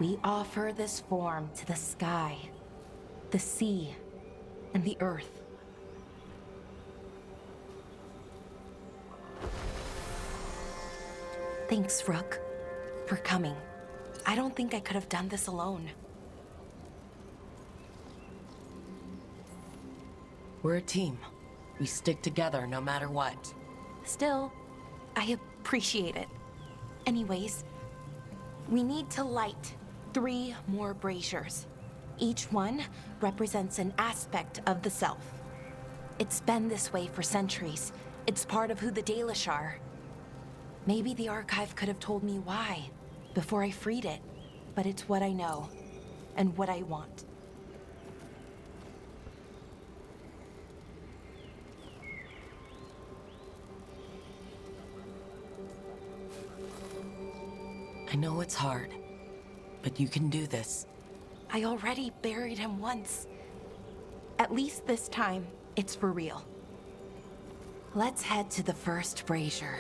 We offer this form to the sky, the sea, and the earth. Thanks, Rook, for coming. I don't think I could have done this alone. We're a team. We stick together no matter what. Still, I appreciate it. Anyways, we need to light 3 more braziers. Each one represents an aspect of the self. It's been this way for centuries. It's part of who the Dalish are. Maybe the archive could have told me why before I freed it, but it's what I know and what I want. I know it's hard, but you can do this. I already buried him once. At least this time, it's for real. Let's head to the first brazier.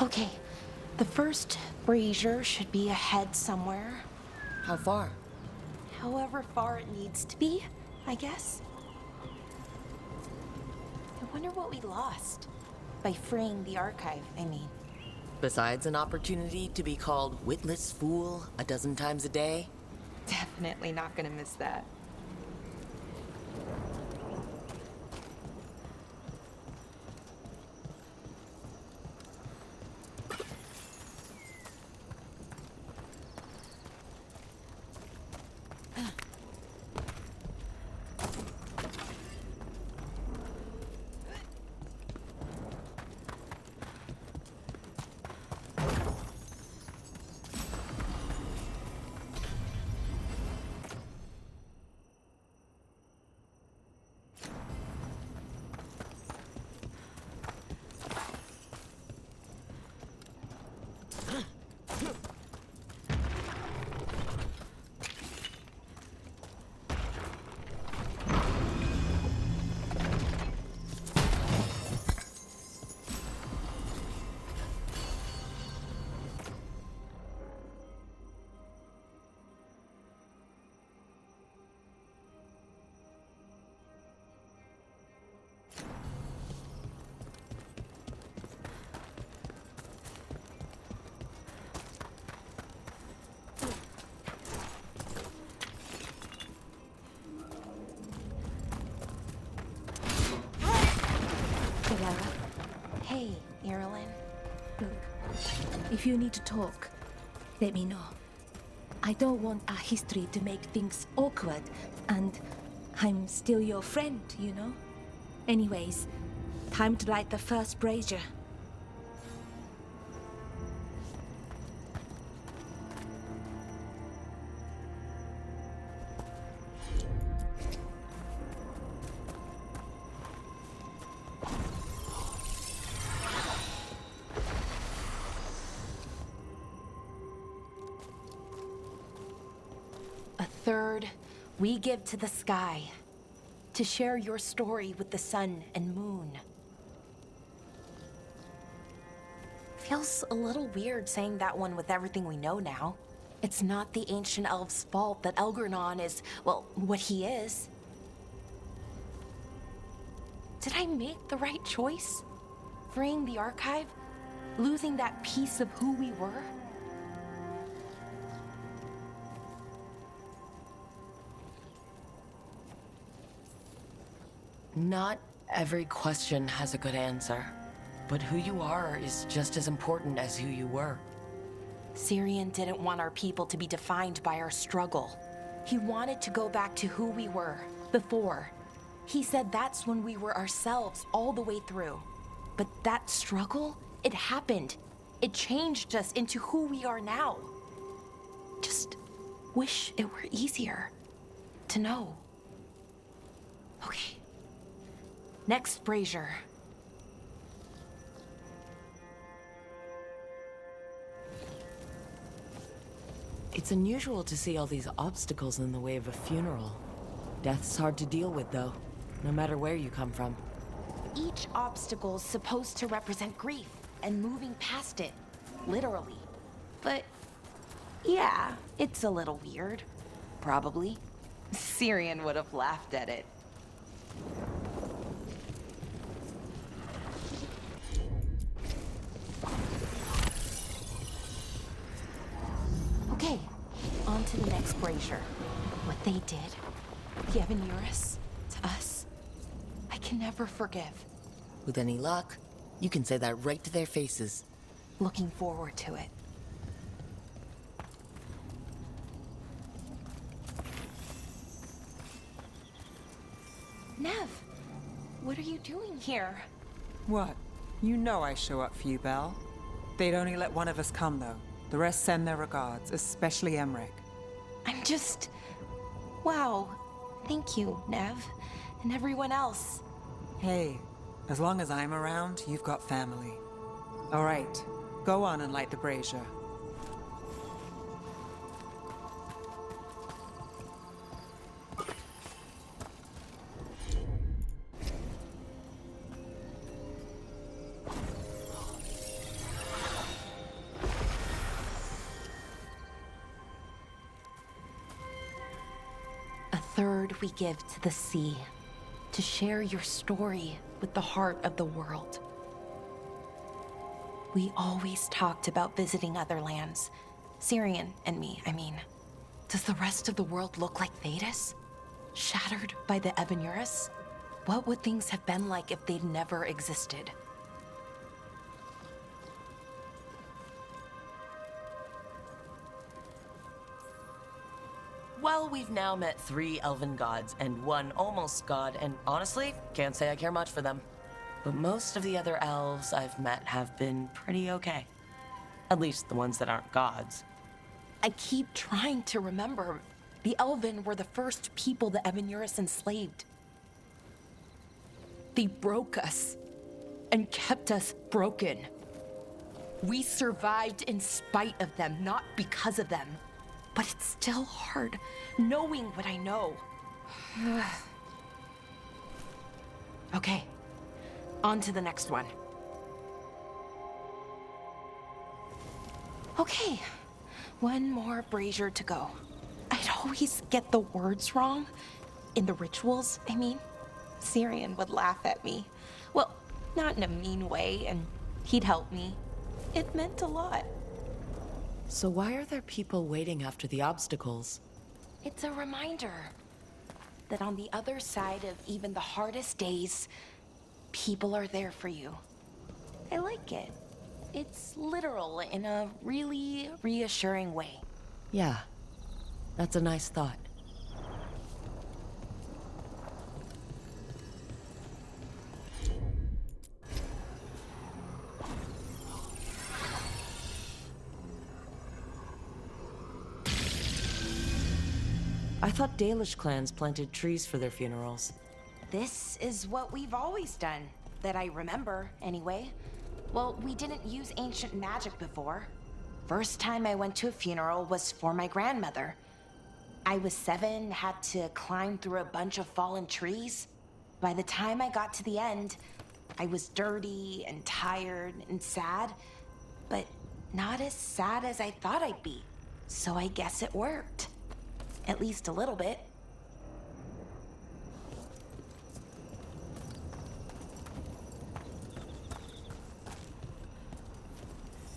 Okay, the first brazier should be ahead somewhere. How far? However far it needs to be, I guess. I wonder what we lost. By freeing the archive, I mean. Besides an opportunity to be called witless fool a dozen times a day? Definitely not gonna miss that. Hey, Irulan. Look, if you need to talk, let me know. I don't want our history to make things awkward, and I'm still your friend, you know? Anyways, time to light the first brazier. A third we give to the sky, to share your story with the sun and moon. Feels a little weird saying that one with everything we know now. It's not the ancient elves' fault that Elgernon is, well, what he is. Did I make the right choice? Freeing the archive? Losing that piece of who we were? Not every question has a good answer, but who you are is just as important as who you were. Syrian didn't want our people to be defined by our struggle. He wanted to go back to who we were before. He said that's when we were ourselves all the way through. But that struggle, it happened. It changed us into who we are now. Just wish it were easier to know. Okay. Next brazier. It's unusual to see all these obstacles in the way of a funeral. Death's hard to deal with, though, no matter where you come from. Each obstacle's supposed to represent grief and moving past it. literally. But yeah, it's a little weird. Probably. Syrian would have laughed at it. Okay, on to the next brazier. What they did, the Evanurus, to us, I can never forgive. With any luck, you can say that right to their faces. Looking forward to it. Nev, what are you doing here? What? You know I show up for you, Belle. They'd only let one of us come, though. The rest send their regards, especially Emmerich. I'm just... Wow. Thank you, Nev. And everyone else. Hey, as long as I'm around, you've got family. All right, go on and light the brazier. A third we give to the sea, to share your story with the heart of the world. We always talked about visiting other lands. Syrian and me, I mean. Does the rest of the world look like Thedas? Shattered by the Evanurus? What would things have been like if they'd never existed? Well, we've now met 3 elven gods and 1 almost god, and honestly, can't say I care much for them. But most of the other elves I've met have been pretty okay. At least the ones that aren't gods. I keep trying to remember. The Elven were the first people the Evanurus enslaved. They broke us and kept us broken. We survived in spite of them, not because of them. But it's still hard, knowing what I know. Okay, on to the next one. Okay, one more brazier to go. I'd always get the words wrong. In the rituals, I mean. Syrian would laugh at me. Well, not in a mean way, and he'd help me. It meant a lot. So why are there people waiting after the obstacles? It's a reminder that on the other side of even the hardest days, people are there for you. I like it. It's literal in a really reassuring way. Yeah, that's a nice thought. I thought Dalish clans planted trees for their funerals. This is what we've always done, that I remember, anyway. Well, we didn't use ancient magic before. First time I went to a funeral was for my grandmother. I was 7, had to climb through a bunch of fallen trees. By the time I got to the end, I was dirty and tired and sad, but not as sad as I thought I'd be. So I guess it worked. At least a little bit.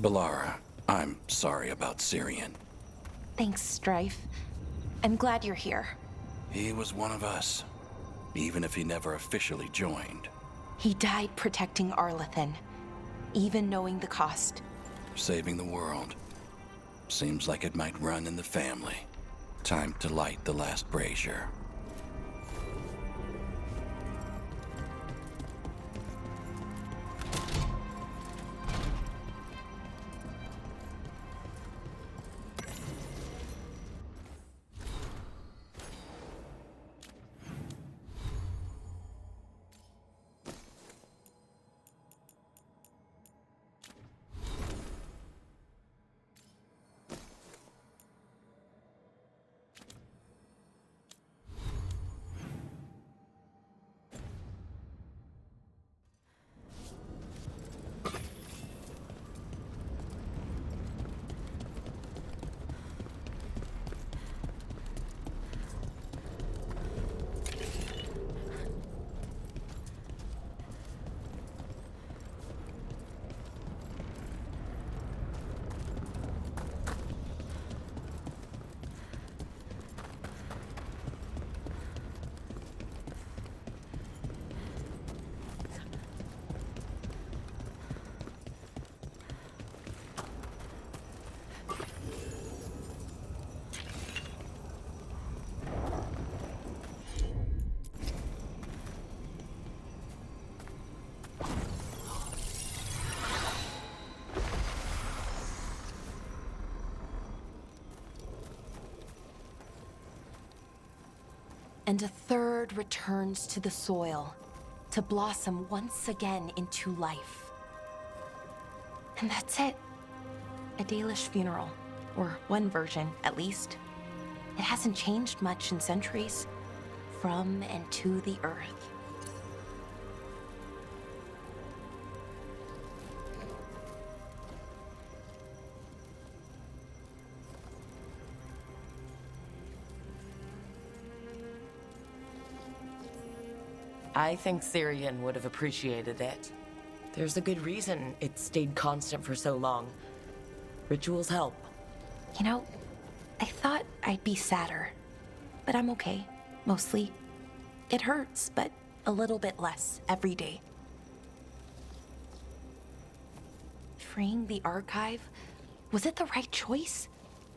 Balara, I'm sorry about Syrian. Thanks, Strife. I'm glad you're here. He was one of us, even if he never officially joined. He died protecting Arlathan, even knowing the cost. Saving the world. Seems like it might run in the family. Time to light the last brazier. and a third returns to the soil to blossom once again into life. And that's it. A Dalish funeral, or one version at least. It hasn't changed much in centuries, from and to the earth. I think Syrian would have appreciated it. There's a good reason it stayed constant for so long. Rituals help. You know, I thought I'd be sadder, but I'm okay, mostly. It hurts, but a little bit less every day. Freeing the archive, was it the right choice?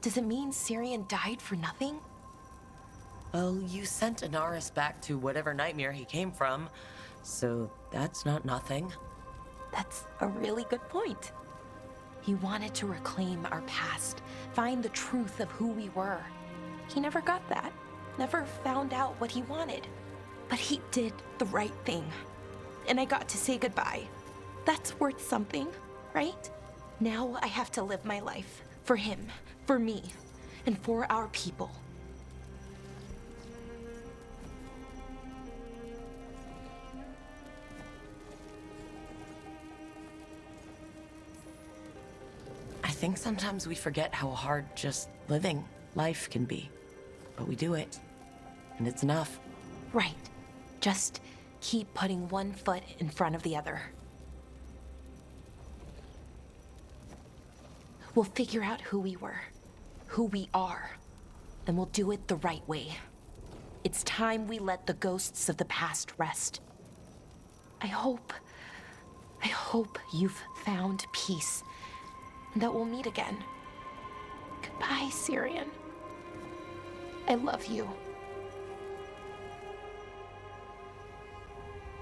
Does it mean Syrian died for nothing? Well, you sent Anaris back to whatever nightmare he came from, so that's not nothing. That's a really good point. He wanted to reclaim our past, find the truth of who we were. He never got that, never found out what he wanted. But he did the right thing. And I got to say goodbye. That's worth something, right? Now I have to live my life for him, for me, and for our people. I think sometimes we forget how hard just living life can be. But we do it, and it's enough. Right. Just keep putting one foot in front of the other. We'll figure out who we were, who we are, and we'll do it the right way. It's time we let the ghosts of the past rest. I hope you've found peace, and that we'll meet again. Goodbye, Syrian. I love you.